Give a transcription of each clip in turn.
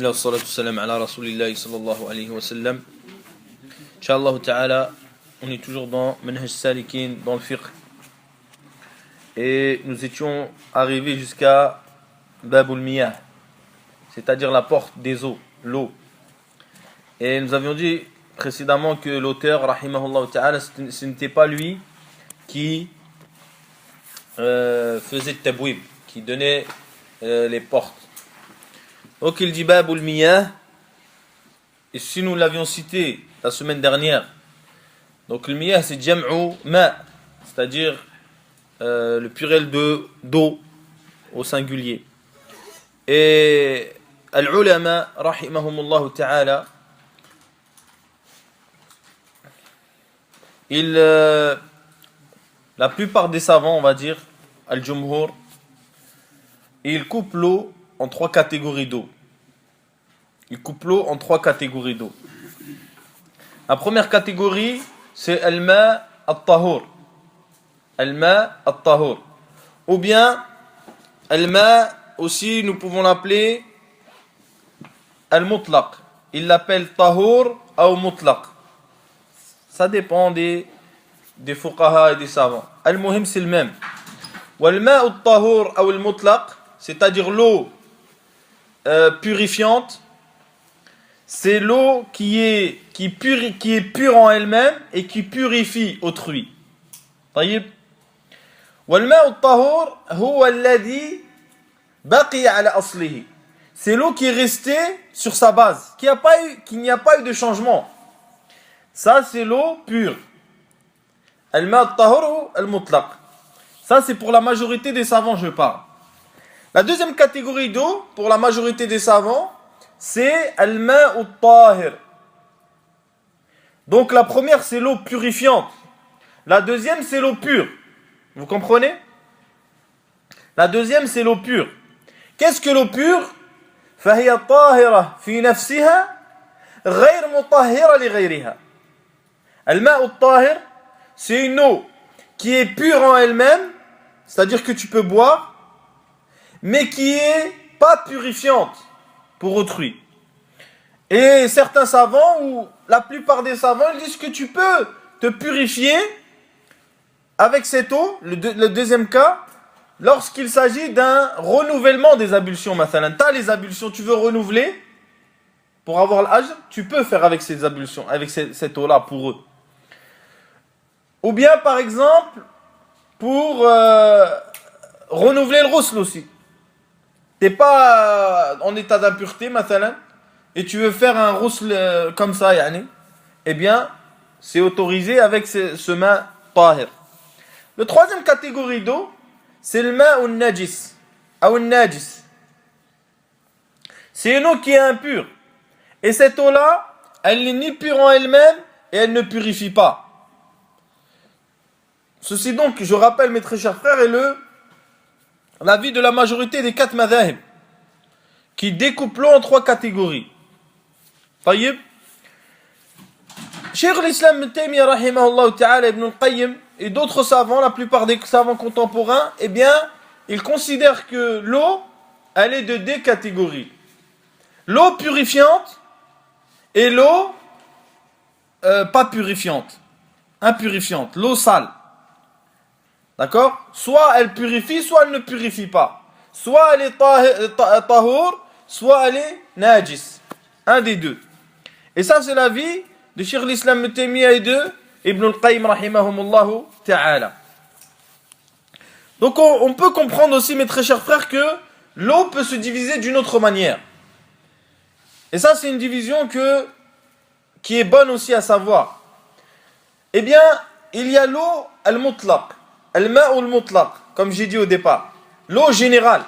Bismillah, salatu salam ala rasulillahi sallallahu alayhi wa sallam. Inch'Allah ta'ala, on est toujours dans Manhaj Salikin, dans le fiqh. Et nous étions arrivés jusqu'à Babul Miyah, c'est-à-dire la porte des eaux, l'eau. Et nous avions dit précédemment que l'auteur, rahimahullah ta'ala, ce n'était pas lui qui faisait tabouib, qui donnait les portes. Donc il dit Babul Miyah, et si nous l'avions cité la semaine dernière, donc le Miyah c'est Jam'u Ma, c'est-à-dire le pluriel d'eau au singulier. Et Al-Ulama, rahimahumullah ta'ala, la plupart des savants, on va dire, Al-Jumhur, ils coupent l'eau en trois catégories d'eau. Il coupe l'eau en trois catégories d'eau. La première catégorie, c'est Al-Ma al-Tahur. Al-Ma al-Tahur. Ou bien, Al-Ma, aussi, nous pouvons l'appeler Al-Mutlaq. Il l'appelle Tahur ou Mutlaq. Ça dépend des fuqaha et des savants. Al-Muhim, c'est le même. Wal-Ma al-Tahur ou Al-Mutlaq, c'est-à-dire l'eau purifiante, c'est l'eau qui est pure en elle-même et qui purifie autrui. طيب. والماء الطهور هو الذي بقي على أصله. C'est l'eau qui est restée sur sa base, qu'il n'y a pas eu de changement. Ça c'est l'eau pure. الماء الطهور المطلق. Ça c'est pour la majorité des savants, je parle. La deuxième catégorie d'eau, pour la majorité des savants, c'est al-ma'u tahir. Donc la première, c'est l'eau purifiante. La deuxième, c'est l'eau pure. Vous comprenez? La deuxième, c'est l'eau pure. Qu'est-ce que l'eau pure? فهي طاهرة في نفسها غير مطهرة لغيرها. الماء الطاهر, c'est une eau qui est pure en elle-même, c'est-à-dire que tu peux boire, mais qui est pas purifiante pour autrui. Et certains savants, ou la plupart des savants, ils disent que tu peux te purifier avec cette eau, le deuxième cas, lorsqu'il s'agit d'un renouvellement des ablutions. Mathalan, tu as les ablutions, tu veux renouveler, pour avoir l'âge, tu peux faire avec ces ablutions, avec cette eau-là pour eux. Ou bien, par exemple, pour renouveler le ghusl aussi. T'es pas en état d'impureté, mathalan, et tu veux faire un ghusl comme ça, yani, eh bien, c'est autorisé avec ce ma tahir. Le troisième catégorie d'eau, c'est le ma ou najis, ou najis. C'est une eau qui est impure. Et cette eau-là, elle n'est ni pure en elle-même, et elle ne purifie pas. Ceci donc, je rappelle, mes très chers frères, est l'avis de la majorité des quatre madhahib, qui découpent l'eau en trois catégories. طيب. Cheikh l'Islam Ibn Taymiyyah rahimahullah ta'ala, Ibn al-Qayyim et d'autres savants, la plupart des savants contemporains, eh bien, ils considèrent que l'eau, elle est de deux catégories. L'eau purifiante et l'eau pas purifiante, impurifiante, l'eau sale. D'accord? Soit elle purifie, soit elle ne purifie pas. Soit elle est tahur, soit elle est najis. Un des deux. Et ça, c'est l'avis de Cheikh l'Islam Ibn Taymiyyah et de Ibn al-Qayyim rahimahumullahu ta'ala. Donc on peut comprendre aussi, mes très chers frères, que l'eau peut se diviser d'une autre manière. Et ça, c'est une division qui est bonne aussi à savoir. Eh bien, il y a l'eau al-mutlaq. Al-ma'u al-mutlaq, comme j'ai dit au départ. L'eau générale.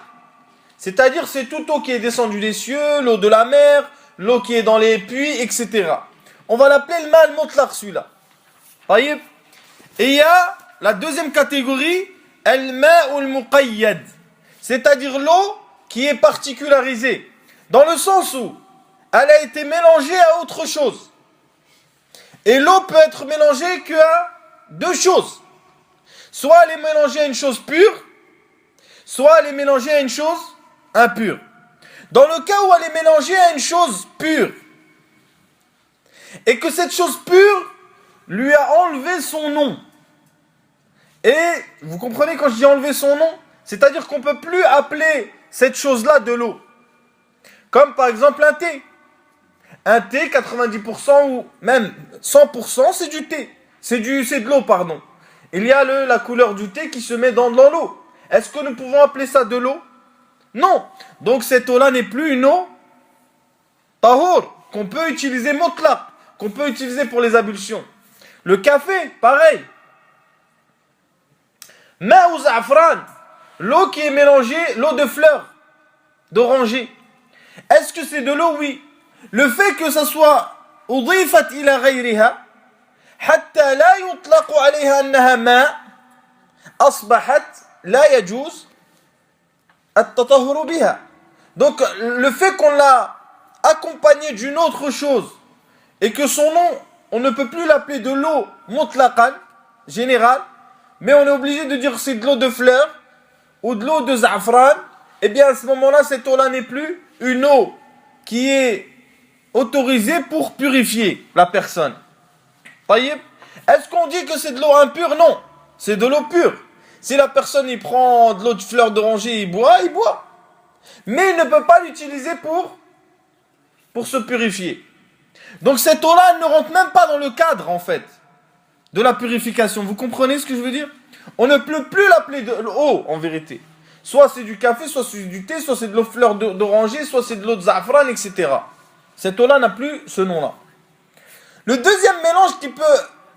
C'est-à-dire, c'est toute eau qui est descendue des cieux, l'eau de la mer, l'eau qui est dans les puits, etc. On va l'appeler le ma' al-mutlaq, celui-là. Et il y a la deuxième catégorie, al-ma'u al-muqayyad. C'est-à-dire l'eau qui est particularisée. Dans le sens où elle a été mélangée à autre chose. Et l'eau peut être mélangée qu'à deux choses. Soit elle est mélangée à une chose pure, soit elle est mélangée à une chose impure. Dans le cas où elle est mélangée à une chose pure, et que cette chose pure lui a enlevé son nom. Et vous comprenez quand je dis enlever son nom? C'est-à-dire qu'on ne peut plus appeler cette chose-là de l'eau. Comme par exemple un thé. Un thé, 90% ou même 100%, c'est du thé. C'est de l'eau, pardon. Il y a la couleur du thé qui se met dans l'eau. Est-ce que nous pouvons appeler ça de l'eau? Non. Donc cette eau-là n'est plus une eau tahour, qu'on peut utiliser mutlaq, qu'on peut utiliser pour les ablutions. Le café, pareil. Ma ou za'afran, l'eau qui est mélangée, l'eau de fleurs, d'oranger. Est-ce que c'est de l'eau? Oui. Le fait que ça soit udifat ila ghayriha, hatta la yutlaqu alayha annaha ma, asbahat la yajuz at-tatahhuru biha. Donc le fait qu'on l'a accompagné d'une autre chose et que son nom, on ne peut plus l'appeler de l'eau mutlaqan, générale, mais on est obligé de dire que c'est de l'eau de fleurs ou de l'eau de za'afran, et bien à ce moment-là, cette eau-là n'est plus une eau qui est autorisée pour purifier la personne. Taïb. Est-ce qu'on dit que c'est de l'eau impure? Non, c'est de l'eau pure. Si la personne y prend de l'eau de fleur d'oranger, il boit. Mais il ne peut pas l'utiliser pour se purifier. Donc cette eau-là, elle ne rentre même pas dans le cadre, en fait, de la purification. Vous comprenez ce que je veux dire? On ne peut plus l'appeler de l'eau, en vérité. Soit c'est du café, soit c'est du thé, soit c'est de l'eau de fleur d'oranger, soit c'est de l'eau de za'afran, etc. Cette eau-là n'a plus ce nom-là. Le deuxième mélange qui peut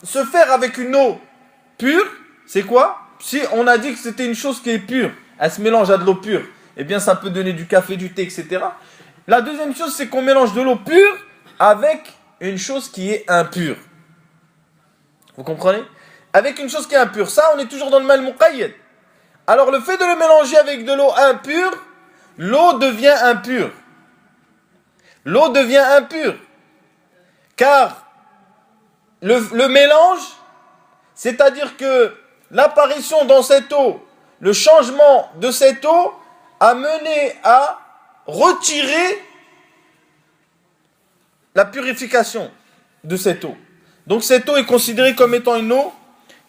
se faire avec une eau pure, c'est quoi? Si on a dit que c'était une chose qui est pure, elle se mélange à de l'eau pure, eh bien ça peut donner du café, du thé, etc. La deuxième chose, c'est qu'on mélange de l'eau pure avec une chose qui est impure. Vous comprenez? Avec une chose qui est impure. Ça, on est toujours dans le mal muqayyad. Alors le fait de le mélanger avec de l'eau impure, l'eau devient impure. L'eau devient impure. Car le mélange, c'est-à-dire que l'apparition dans cette eau, le changement de cette eau a mené à retirer la purification de cette eau. Donc cette eau est considérée comme étant une eau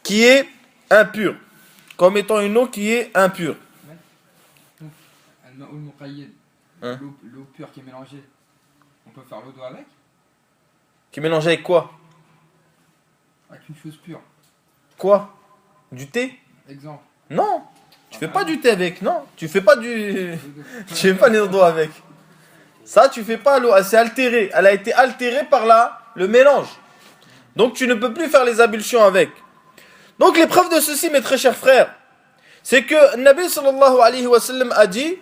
qui est impure. Comme étant une eau qui est impure. Hein? L'eau pure qui est mélangée, on peut faire l'eau d'eau avec? Qui est mélangée avec quoi? Avec une chose pure. Quoi? Du thé? Exemple. Non, tu fais pas du thé avec, non. Tu fais pas tu fais pas l'eau d'eau avec. Ça, tu fais pas l'eau, elle s'est altérée. Elle a été altérée par le mélange. Donc tu ne peux plus faire les ablutions avec. Donc l'épreuve de ceci, mes très chers frères, c'est que Nabi sallallahu alayhi wa sallam a dit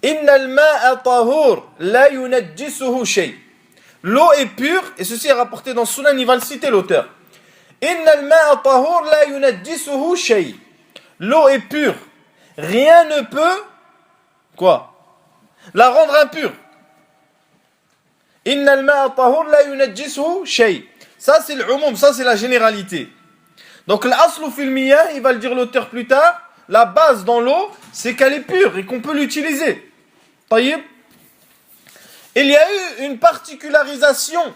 Innal ma'a tahur la yunajjisuhu shay. L'eau est pure, et ceci est rapporté dans Sunan, il va le citer l'auteur. Innal ma'a tahur la yunajjisuhu shay. L'eau est pure. Rien ne peut, quoi? La rendre impure. Innal ma'a tahur la yunajjisuhu shay. Ça c'est l'umum, ça c'est la généralité. Donc l'aslu fil miyah, il va le dire l'auteur plus tard, la base dans l'eau, c'est qu'elle est pure et qu'on peut l'utiliser. Taïb. Il y a eu une particularisation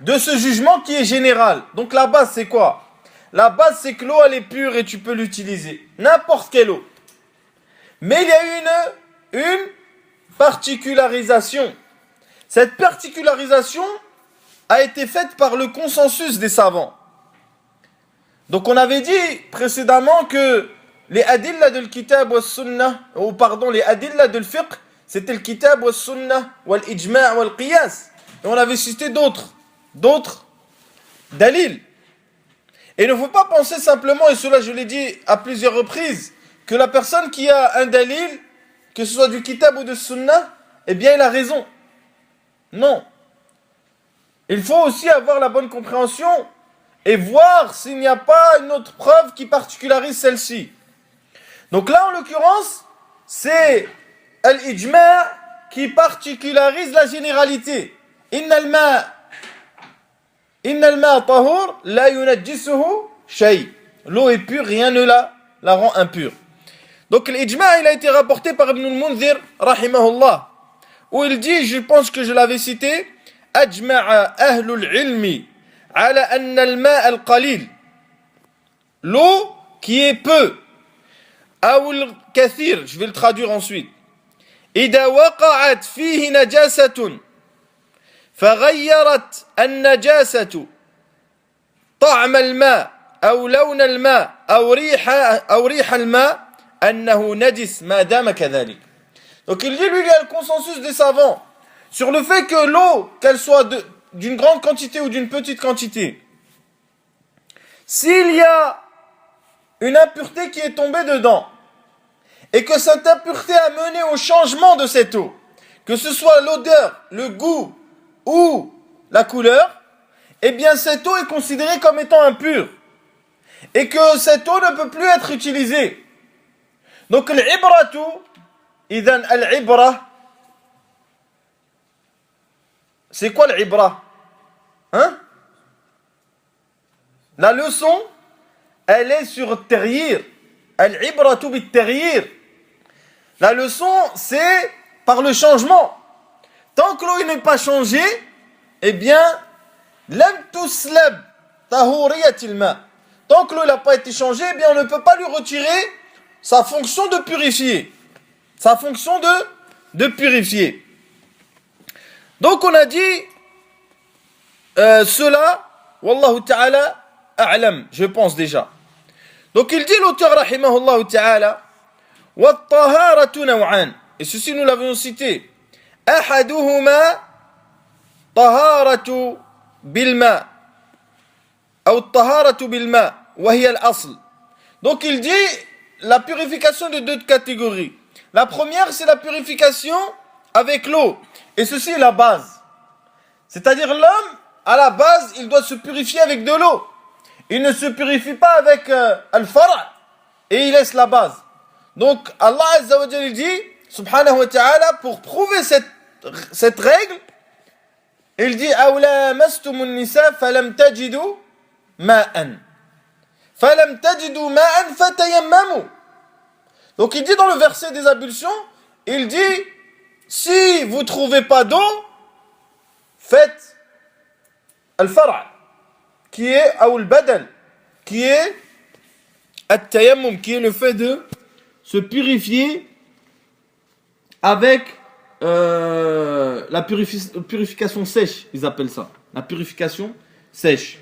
de ce jugement qui est général. Donc la base c'est quoi? La base c'est que l'eau elle est pure et tu peux l'utiliser. N'importe quelle eau. Mais il y a eu une particularisation. Cette particularisation a été faite par le consensus des savants. Donc on avait dit précédemment que les adilla de l'kitab wa sunnah, ou pardon, les adilla de l'fiqh, c'était le kitab wa sunnah, wa l'ijma' wa l'qiyas. Et on avait cité d'autres dalils. Et il ne faut pas penser simplement, et cela je l'ai dit à plusieurs reprises, que la personne qui a un dalil, que ce soit du kitab ou de sunnah, eh bien il a raison. Non. Il faut aussi avoir la bonne compréhension et voir s'il n'y a pas une autre preuve qui particularise celle-ci. Donc là, en l'occurrence, c'est al-ijma' qui particularise la généralité. Innal ma'a tahur la yunajjisuhu shay. L'eau est pure, rien ne la rend impure. Donc l'ijma' il a été rapporté par Ibn al-Mundhir rahimahullah, où il dit, je pense que je l'avais cité, ajma'a ahlul ilmi ala anna al-ma' al-qalil, l'eau qui est peu, ou al-kathir, je vais le traduire ensuite, idha waqa'at fihi najasatun فغيرت النجاسة طعم الماء أو لون الماء أو ريح الماء أنه نجس ما دام كذلك. Donc il dit, lui, il y a le consensus des savants sur le fait que l'eau, qu'elle soit d'une grande quantité ou d'une petite quantité, s'il y a une impureté qui est tombée dedans, et que cette impureté a mené au changement de cette eau, que ce soit l'odeur, le goût ou la couleur, eh bien cette eau est considérée comme étant impure, et que cette eau ne peut plus être utilisée. Donc l'ibratu, idhan al-ibra, c'est quoi l'ibra? Hein? La leçon, elle est sur terrier. Al-ibratu bit-terrier. La leçon, c'est par le changement. Tant que l'eau n'est pas changée, eh bien, lam tuslab tahuriyatil ma. Tant que l'eau n'a pas été changée, eh bien, on ne peut pas lui retirer sa fonction de purifier. Sa fonction de purifier. Donc, on a dit cela, wallahu ta'ala a'lam, je pense déjà. Donc, il dit l'auteur, rahimahullah ta'ala, wa taharatu naw'an. Et ceci, nous l'avions cité. أحدهما طهارة بالماء أو الطهارة بالماء وهي الأصل. Donc il dit la purification de deux catégories. La première, c'est la purification avec l'eau, et ceci est la base. C'est-à-dire l'homme, à la base, il doit se purifier avec de l'eau. Il ne se purifie pas avec al-fara' et il laisse la base. Donc Allah Azza wa Jalla dit, subhanahu wa ta'ala, pour prouver cette règle, il dit أَوْلَا مَسْتُمُ النِّسَاءَ فَلَمْ تَجِدُوا مَاءً فَلَمْ تَجِدُوا مَاءً فَتَيَمَّمُوا. Donc il dit dans le verset des ablutions, il dit, si vous ne trouvez pas d'eau, faites al-fara' qui est أو البدل qui est at-tayammum, qui est le fait de se purifier avec la purification sèche, ils appellent ça. La purification sèche.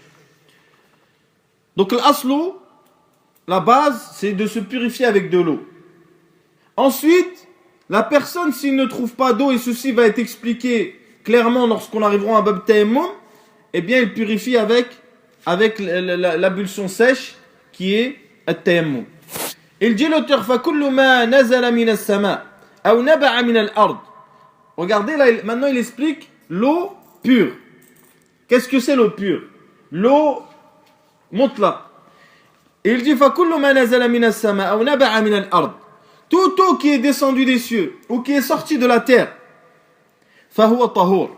Donc l'aslu, la base, c'est de se purifier avec de l'eau. Ensuite, la personne, s'il ne trouve pas d'eau, et ceci va être expliqué clairement lorsqu'on arrivera à Bab Tayammum, eh bien il purifie avec l'ablution sèche qui est at-tayammum. Il dit l'auteur, فَكُلُّ مَا نَزَلَ مِنَ السَّمَاءِ أَوْ نَبَعَ مِنَ الْأَرْضِ. Regardez, là, maintenant il explique l'eau pure. Qu'est-ce que c'est l'eau pure? L'eau mutlaq. Il dit فَكُلُّ مَا نَزَلَ مِنَ السَّمَاءِ أَوْ نَبَعَ مِنَ الْأَرْضِ. Toute eau qui est descendue des cieux ou qui est sortie de la terre, فَهُوَ طَهُورٌ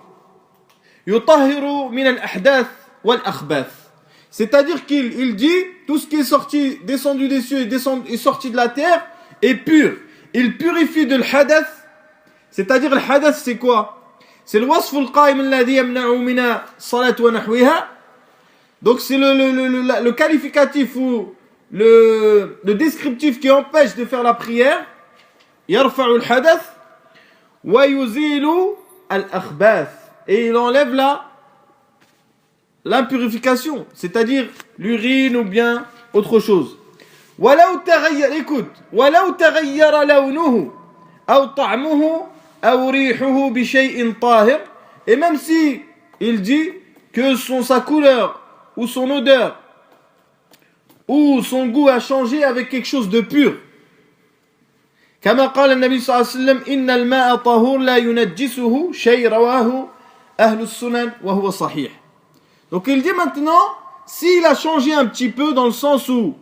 يُطَهِّرُ مِنَ الْأَحْدَاثِ وَالْأَخْبَاثِ. C'est-à-dire qu'il dit tout ce qui est sorti, descendu des cieux et sorti de la terre est pur. Il purifie de l'hadath. C'est-à-dire le hadath, c'est quoi? C'est le wasf al-qa'im alladhi yamna'u mina salat wa nahwiha. Donc c'est le qualificatif ou le descriptif qui empêche de faire la prière. Yarfa'u al-hadath wa yuzilu al-akhbath. Et il enlève l'impurification, c'est-à-dire l'urine ou bien autre chose. وَلَوْ تَغَيَّرَ, écoute, وَلَوْ تَغَيَّرَ لَوْنُهُ أَوْ طَعْمُهُ أَوْ رِيحُهُ بِشَيْءٍ طَاهِرٍ. Et même si il dit que sa couleur ou son odeur ou son goût a changé avec quelque chose de pur. كما قال النبي صلى الله عليه وسلم إن الماء طهور لا ينجسه شيء رواه أهل السنن وهو صحيح. Donc il dit maintenant, s'il a changé un petit peu dans le sens où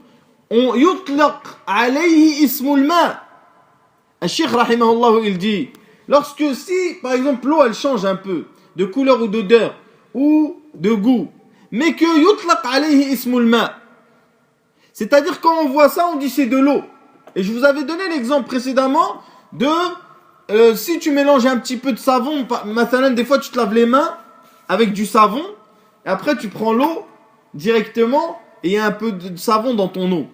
on yutlaq alayhi ismul ma. Al-Sheikh rahimahullah, il dit, si par exemple l'eau elle change un peu de couleur ou d'odeur ou de goût, mais que yutlaq alayhi ismul ma, c'est-à-dire quand on voit ça on dit c'est de l'eau, Et je vous avais donné l'exemple précédemment de si tu mélanges un petit peu de savon, maintenant des fois tu te laves les mains avec du savon, et après tu prends l'eau directement et il y a un peu de savon dans ton eau.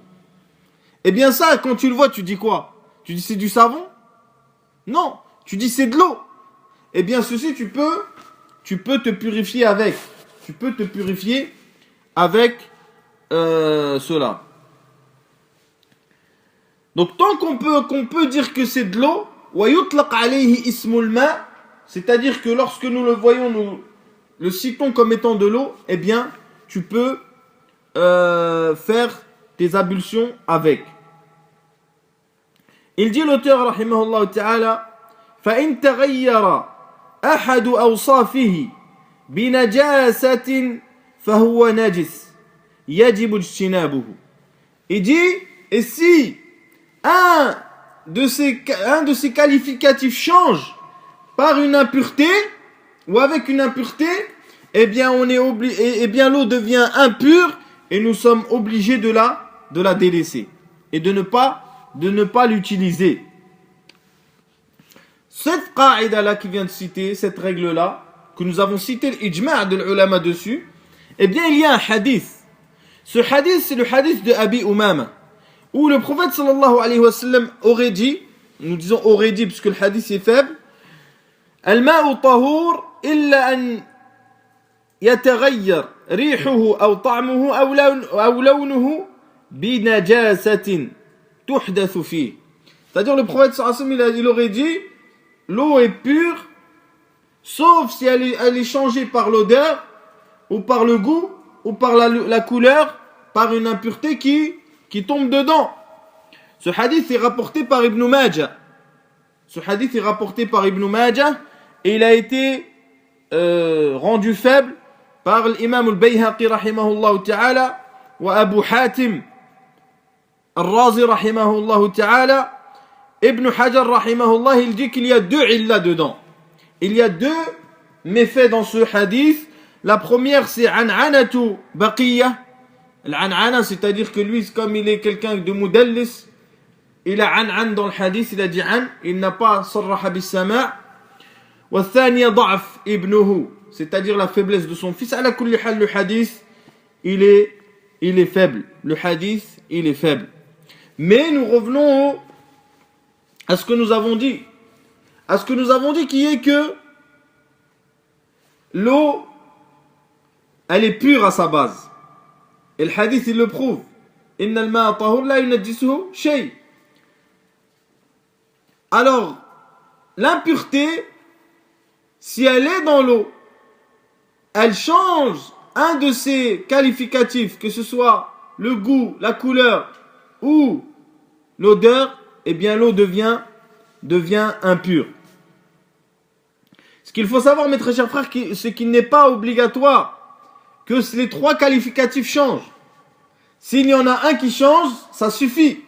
Eh bien ça, quand tu le vois, tu dis quoi? Tu dis c'est du savon? Non, tu dis c'est de l'eau. Eh bien ceci, tu peux te purifier avec. Tu peux te purifier avec cela. Donc tant qu'on peut dire que c'est de l'eau, c'est-à-dire que lorsque nous le voyons, nous le citons comme étant de l'eau, eh bien tu peux faire tes ablutions avec. Il dit l'auteur rahimahullah ta'ala فإن تغير أحد أوصافه بنجاسة فهو نجس يجب اجتنابه. Il dit, et si un de ces qualificatifs change par une impureté ou avec une impureté, eh bien l'eau devient impure et nous sommes obligés de la délaisser et de ne pas l'utiliser. Cette qaïda là qui vient de citer, cette règle là, que nous avons cité l'ijma' de l'ulama dessus, eh bien il y a un hadith. Ce hadith, c'est le hadith de Abi Umama, où le prophète sallallahu alayhi wa sallam aurait dit, nous disons aurait dit puisque le hadith est faible, Al-ma'u tahur illa an yataghayyar rihuhu aw ta'muhu aw lawnuhu bi najasatin tuhdathu fihi. C'est-à-dire le prophète sallallahu alayhi wa sallam il aurait dit l'eau est pure sauf si elle est changée par l'odeur ou par le goût ou par la couleur, par une impureté qui tombe dedans. Ce hadith est rapporté par Ibn Majah. Et il a été rendu faible par l'imam al-Bayhaqi rahimahullah ta'ala wa Abu Hatim al-Razi rahimahullah ta'ala. Ibn Hajar rahimahullah, il dit qu'il y a deux illas dedans. Il y a deux méfaits dans ce hadith. La première, c'est an'anatu baqiyya. L'an'ana, c'est-à-dire que lui, comme il est quelqu'un de mudallis, il a an'an dans le hadith, il a dit an, il n'a pas sarraha bis-sama'. Wa thaniya da'af ibnuhu, c'est-à-dire la faiblesse de son fils. Ala kulli hal, le hadith, il est faible. Le hadith, il est faible. Mais nous revenons à ce que nous avons dit. À ce que nous avons dit qui est que l'eau, elle est pure à sa base. Et le hadith, il le prouve. Inna al-ma'a tahur la yunajjisuhu shay. Alors, l'impureté, si elle est dans l'eau, elle change un de ses qualificatifs, que ce soit le goût, la couleur ou l'odeur, eh bien l'eau devient impure. Ce qu'il faut savoir, mes très chers frères, c'est qu'il n'est pas obligatoire que les trois qualificatifs changent. S'il y en a un qui change, ça suffit.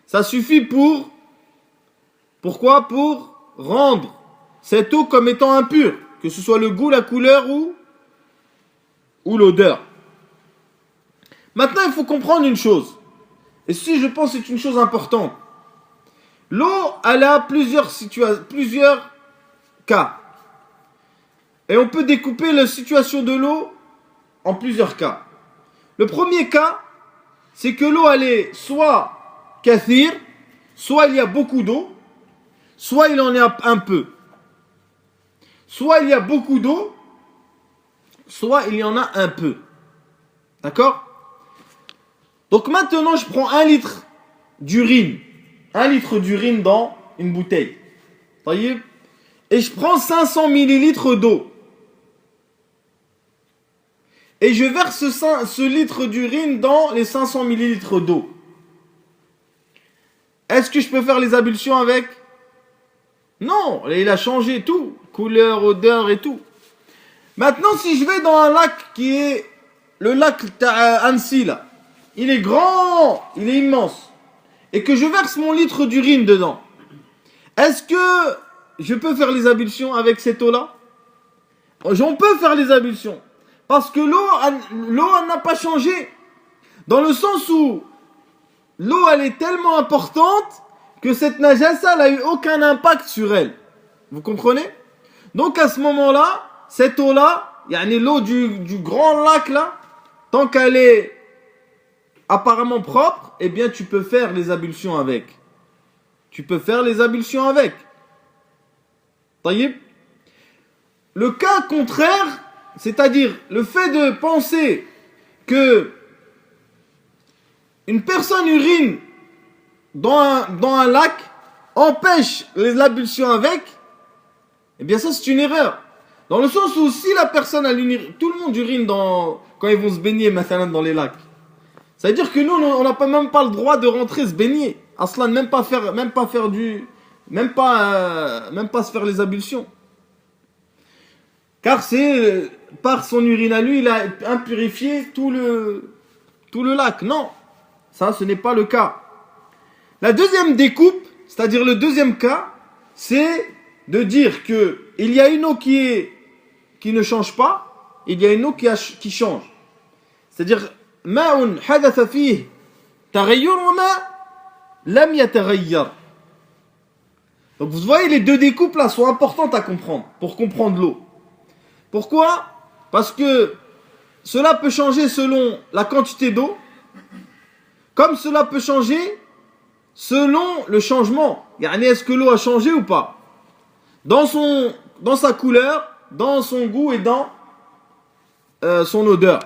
Ça suffit pourquoi? Pour rendre cette eau comme étant impure, que ce soit le goût, la couleur ou l'odeur. Maintenant, il faut comprendre une chose. Et ceci, je pense, c'est une chose importante. L'eau, elle a plusieurs cas. Et on peut découper la situation de l'eau en plusieurs cas. Le premier cas, c'est que l'eau, elle est soit kathir, soit il y a beaucoup d'eau, soit il en y a un peu. Soit il y a beaucoup d'eau, soit il y en a un peu. D'accord? Donc maintenant, je prends 1 litre d'urine. 1 litre d'urine dans une bouteille. Voyez? Et je prends 500 millilitres d'eau. Et je verse ce litre d'urine dans les 500 millilitres d'eau. Est-ce que je peux faire les ablutions avec? Non, il a changé tout. Couleur, odeur et tout. Maintenant, si je vais dans un lac qui est le lac Annecy, là. Il est grand, il est immense. Et que je verse mon litre d'urine dedans. Est-ce que je peux faire les ablutions avec cette eau-là? On peut faire les ablutions. Parce que l'eau n'a pas changé. Dans le sens où l'eau elle est tellement importante que cette najasa n'a eu aucun impact sur elle. Vous comprenez? Donc à ce moment-là, cette eau-là, l'eau du grand lac là, tant qu'elle est apparemment propre, eh bien tu peux faire les ablutions avec. Tu peux faire les ablutions avec. Taïb. Le cas contraire, c'est-à-dire le fait de penser que une personne urine dans un lac empêche l'ablution avec, eh bien ça c'est une erreur. Dans le sens où si la personne tout le monde urine quand ils vont se baigner maintenant dans les lacs. Ça veut dire que nous on n'a même pas le droit de rentrer se baigner. Aslan même pas se faire les ablutions. Car c'est par son urine à lui, il a impurifié tout le lac. Non, ça ce n'est pas le cas. La deuxième découpe, c'est-à-dire le deuxième cas, c'est de dire que il y a une eau qui ne change pas, il y a une eau qui change. C'est-à-dire ma'un hadatha fihi taghayyur wa ma lam yataghayyar. Donc vous voyez, les deux découpes là sont importantes à comprendre pour comprendre l'eau. Pourquoi? Parce que cela peut changer selon la quantité d'eau, comme cela peut changer selon le changement. Est-ce que l'eau a changé ou pas? Dans sa couleur, dans son goût et dans son odeur.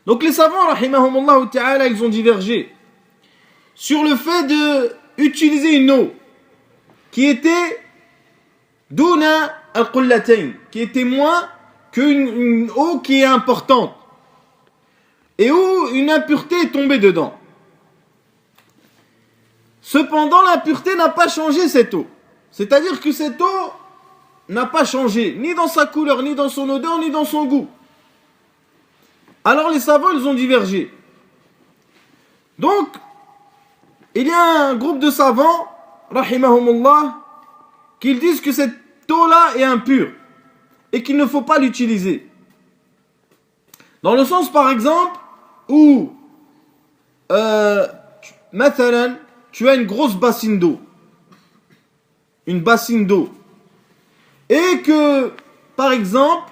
Donc les savants, rahimahumullah ta'ala, ils ont divergé sur le fait de utiliser une eau qui était duna al-qullatayn, qui était moins qu'une eau qui est importante et où une impureté est tombée dedans. Cependant, l'impureté n'a pas changé cette eau. C'est-à-dire que cette eau n'a pas changé, ni dans sa couleur, ni dans son odeur, ni dans son goût. Alors les savants, ils ont divergé. Donc, il y a un groupe de savants, rahimahumullah, qui disent que cette eau-là est impure et qu'il ne faut pas l'utiliser. Dans le sens, par exemple, où mathalan, tu as une grosse bassine d'eau. Une bassine d'eau. Et que, par exemple,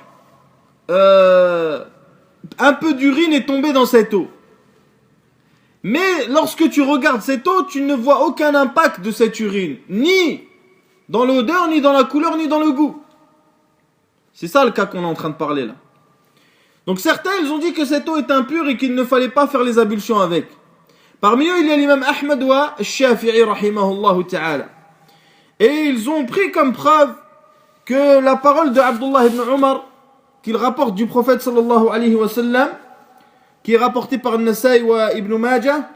un peu d'urine est tombé dans cette eau. Mais lorsque tu regardes cette eau, tu ne vois aucun impact de cette urine. Ni dans l'odeur, ni dans la couleur, ni dans le goût. C'est ça le cas qu'on est en train de parler là. Donc certains, ils ont dit que cette eau est impure et qu'il ne fallait pas faire les ablutions avec. Parmi eux, il y a l'imam Ahmad wa Shafi'i rahimahullah ta'ala. Et ils ont pris comme preuve que la parole de Abdullah ibn Umar, qu'il rapporte du prophète sallallahu alayhi wa sallam, qui est rapporté par Nasai wa Ibn Majah,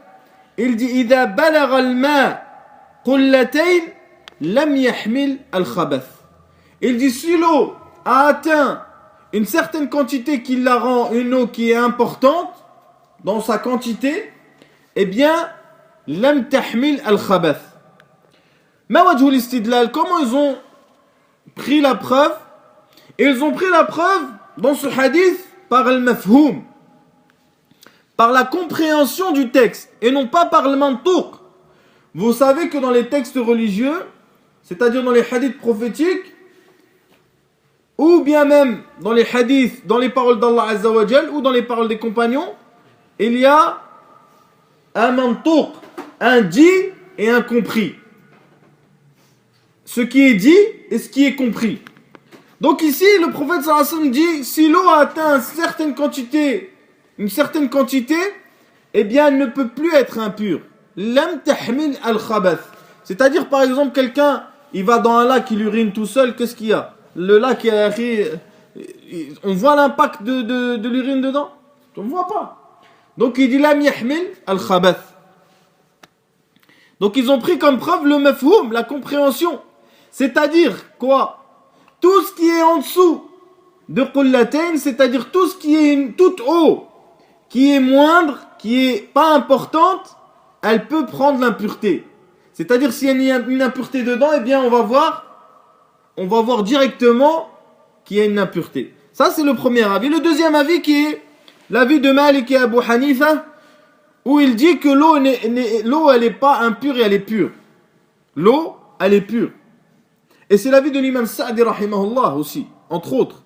il dit إذا بلغ الماء قلتين لم يحمل الخبث. Il dit si l'eau a atteint une certaine quantité qui la rend une eau qui est importante dans sa quantité, eh bien لم تحمل الخبث. ما وجه الاستدلال? Comment ils ont pris la preuve? Ils ont pris la preuve dans ce hadith par le mafhoum, par la compréhension du texte et non pas par le mantouk. Vous savez que dans les textes religieux, c'est-à-dire dans les hadiths prophétiques, ou bien même dans les hadiths, dans les paroles d'Allah Azza wa Jal, ou dans les paroles des compagnons, il y a un mantouk, un dit et un compris. Ce qui est dit et ce qui est compris. Donc ici, le prophète sallallahu alayhi wa sallam dit, si l'eau a atteint une certaine quantité, eh bien elle ne peut plus être impure. Lam tahmil al-khabath. C'est-à-dire par exemple quelqu'un, il va dans un lac, il urine tout seul, qu'est-ce qu'il y a? Le lac, on voit l'impact de l'urine dedans? On ne voit pas. Donc il dit lam yahmil al-khabath. Donc ils ont pris comme preuve le mafhoum, la compréhension. C'est-à-dire quoi? Tout ce qui est en dessous de qullatayn, c'est-à-dire toute eau qui est moindre, qui est pas importante, elle peut prendre l'impureté. C'est-à-dire s'il y a une impureté dedans, eh bien on va voir directement qu'il y a une impureté. Ça c'est le premier avis. Le deuxième avis qui est l'avis de Malik et Abu Hanifa, où il dit que l'eau elle n'est pas impure et elle est pure. L'eau, elle est pure. Et c'est l'avis de l'imam Sa'di rahimahullah aussi, entre autres.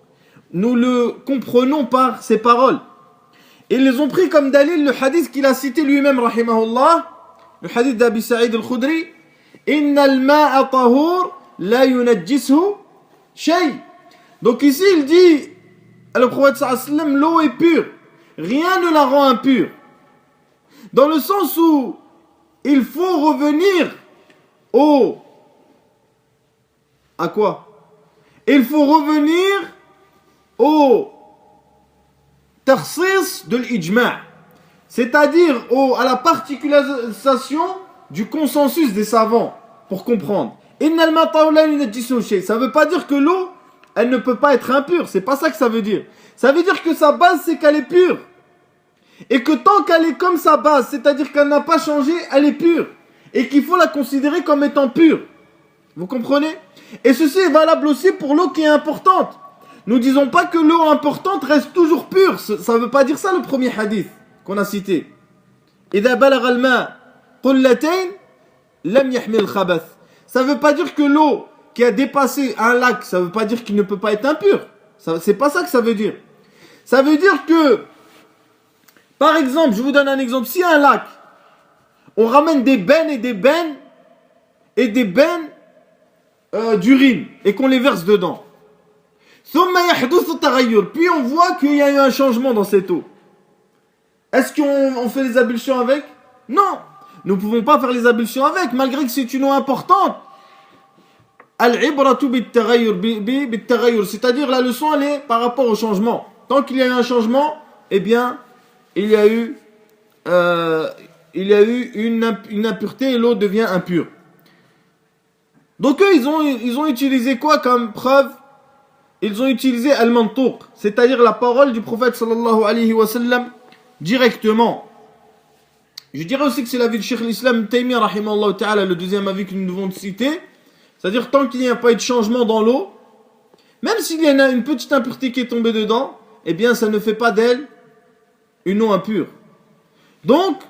Nous le comprenons par ces paroles. Ils les ont pris comme dalil le hadith qu'il a cité lui-même rahimahullah, le hadith d'Abi Sa'id al-Khudri, Inna al-ma'a tahur la yunajjisuhu shay. Donc ici il dit, le prophète sallallahu alayhi wa sallam, l'eau est pure, rien ne la rend impure. Dans le sens où il faut revenir à quoi? Il faut revenir au tarsis de l'ijma', c'est-à-dire à la particularisation du consensus des savants pour comprendre. Ça ne veut pas dire que l'eau, elle ne peut pas être impure, c'est pas ça que ça veut dire. Ça veut dire que sa base, c'est qu'elle est pure. Et que tant qu'elle est comme sa base, c'est-à-dire qu'elle n'a pas changé, elle est pure. Et qu'il faut la considérer comme étant pure. Vous comprenez? Et ceci est valable aussi pour l'eau qui est importante. Nous disons pas que l'eau importante reste toujours pure. Ça ne veut pas dire ça le premier hadith qu'on a cité. إذا بلغ الماء قلتين لم يحمل الخبث. Ça ne veut pas dire que l'eau qui a dépassé un lac, ça ne veut pas dire qu'il ne peut pas être impur. C'est pas ça que ça veut dire. Ça veut dire que, par exemple, je vous donne un exemple. Si un lac, on ramène des bennes d'urine et qu'on les verse dedans. Puis on voit qu'il y a eu un changement dans cette eau. Est-ce qu'on fait les ablutions avec? Non. Nous ne pouvons pas faire les ablutions avec, malgré que c'est une eau importante. C'est-à-dire la leçon elle est par rapport au changement. Tant qu'il y a eu un changement, eh bien, il y a eu une impureté et l'eau devient impure. Donc eux, ils ont utilisé quoi comme preuve? Ils ont utilisé al-mantuq, c'est-à-dire la parole du prophète sallallahu alayhi wa sallam directement. Je dirais aussi que c'est l'avis de Cheikh l'Islam Taymiyyah rahimahullah ta'ala, le deuxième avis que nous devons citer. C'est-à-dire tant qu'il n'y a pas eu de changement dans l'eau, même s'il y a une petite impureté qui est tombée dedans, eh bien ça ne fait pas d'elle une eau impure. Donc,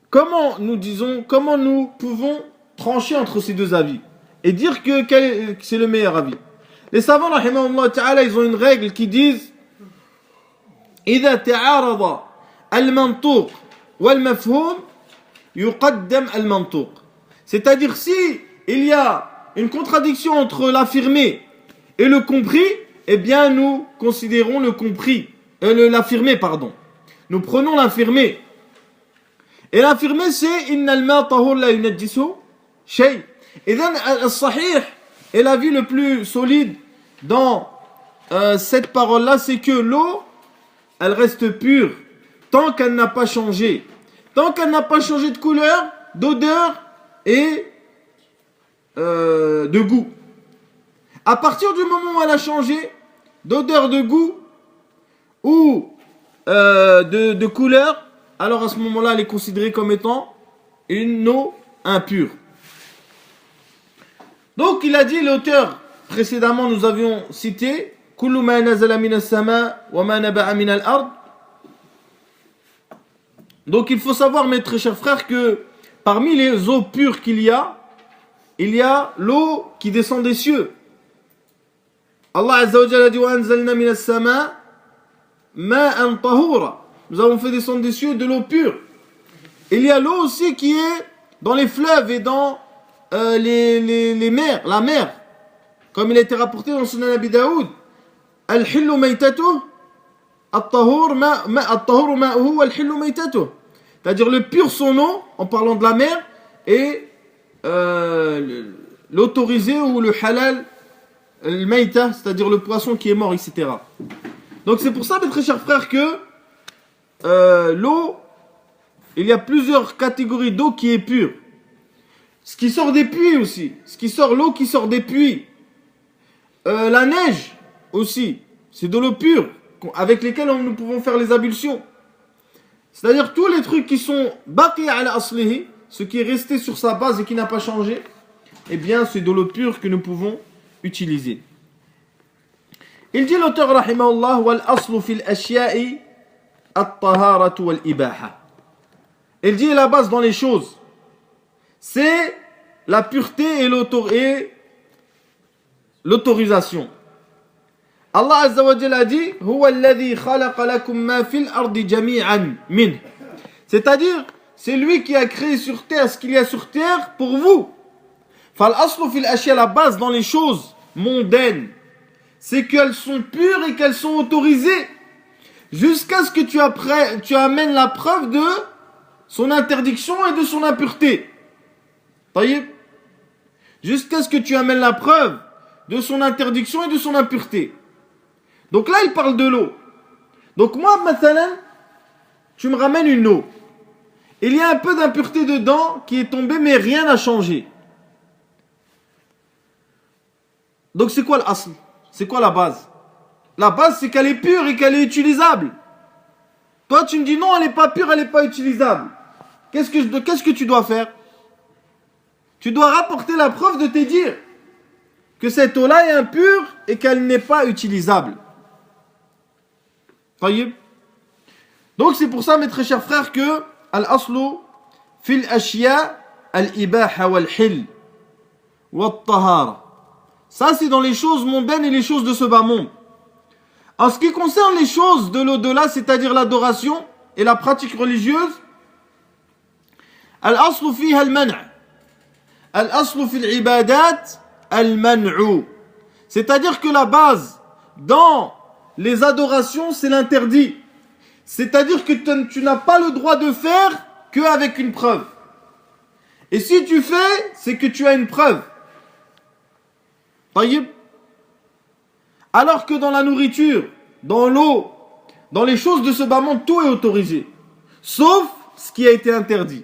comment nous pouvons trancher entre ces deux avis et dire que c'est le meilleur avis? Les savants rahimahullah ta'ala, ils ont une règle qui disent إذا تعارض المنطوق والمفهوم يقدم المنطوق. C'est-à-dire si il y a une contradiction entre l'affirmé et le compris, eh bien nous considérons le compris, l'affirmé pardon. Nous prenons l'affirmé. Et l'affirmé c'est إن الماء طهور لا ينجسه شيء. إذن الصحيح et l'avis le plus solide dans cette parole-là, c'est que l'eau, elle reste pure tant qu'elle n'a pas changé. Tant qu'elle n'a pas changé de couleur, d'odeur et de goût. À partir du moment où elle a changé d'odeur, de goût ou de couleur, alors à ce moment-là, elle est considérée comme étant une eau impure. Donc il a dit, l'auteur, précédemment nous avions cité Kullu ma nazala min as-sama wa ma naba'a min al-ard. Donc il faut savoir, mes très chers frères, que parmi les eaux pures qu'il y a l'eau qui descend des cieux. Allah Azza wa Jalla a dit wa anzalna min as-sama ma'an tahura. Nous avons fait descendre des cieux de l'eau pure. Il y a l'eau aussi qui est dans les fleuves et dans les mers, la mer, comme il a été rapporté dans Sunan Abi Daoud, al-hillu maytatuh, at-tahur ma'uhu wal-hillu maytatuh. C'est-à-dire le pur son eau, en parlant de la mer, et l'autorisé ou le halal, le mayta, c'est-à-dire le poisson qui est mort, etc. Donc c'est pour ça, mes très chers frères, que l'eau, il y a plusieurs catégories d'eau qui est pure. Ce qui sort des puits aussi. L'eau qui sort des puits. La neige aussi. C'est de l'eau pure avec lesquelles nous pouvons faire les ablutions. C'est-à-dire tous les trucs qui sont baqi ala aslihi, ce qui est resté sur sa base et qui n'a pas changé, eh bien c'est de l'eau pure que nous pouvons utiliser. Il dit l'auteur rahimahullah wal aslu fil ashya'i at-taharatu wal ibaha. Elle dit la base dans les choses, c'est la pureté et l'autorisation. Allah Azza wa Jalla a dit Huwa alladhi khalaqa lakum ma fil ardi jami'an min. C'est-à-dire, c'est lui qui a créé sur terre ce qu'il y a sur terre pour vous. Fal aslu fil ashya, la base dans les choses mondaines, c'est qu'elles sont pures et qu'elles sont autorisées jusqu'à ce que tu amènes la preuve de son interdiction et de son impureté. Taïb. Jusqu'à ce que tu amènes la preuve de son interdiction et de son impureté. Donc là, il parle de l'eau. Donc moi, maintenant, tu me ramènes une eau. Il y a un peu d'impureté dedans qui est tombé, mais rien n'a changé. Donc c'est quoi l'asl? C'est quoi la base? La base, c'est qu'elle est pure et qu'elle est utilisable. Toi, tu me dis non, elle n'est pas pure, elle n'est pas utilisable. Qu'est-ce que tu dois faire? Tu dois rapporter la preuve de te dire que cette eau-là est impure et qu'elle n'est pas utilisable. Taïb. Donc c'est pour ça, mes très chers frères, que al-aslu fil ashya al-ibaha wal-hil wat-tahara. Ça, c'est dans les choses mondaines et les choses de ce bas monde. En ce qui concerne les choses de l'au-delà, c'est-à-dire l'adoration et la pratique religieuse, al-aslu fiha al-man'. Al-aslu fil ibadat al-man'u. C'est-à-dire que la base dans les adorations, c'est l'interdit. C'est-à-dire que tu n'as pas le droit de faire qu'avec une preuve. Et si tu fais, c'est que tu as une preuve. Taïb. Alors que dans la nourriture, dans l'eau, dans les choses de ce bas monde, tout est autorisé. Sauf ce qui a été interdit.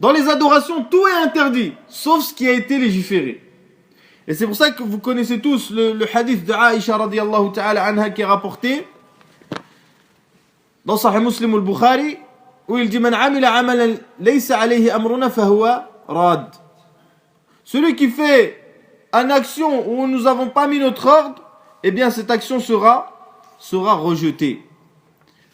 Dans les adorations, tout est interdit, sauf ce qui a été légiféré. Et c'est pour ça que vous connaissez tous le hadith de Aïcha radiyallahu ta'ala anha qui est rapporté dans Sahih Muslim ou al-Bukhari, où il dit Man amila amalan laysa alayhi amruna fahuwa rad. Celui qui fait une action où nous n'avons pas mis notre ordre, eh bien cette action sera rejetée.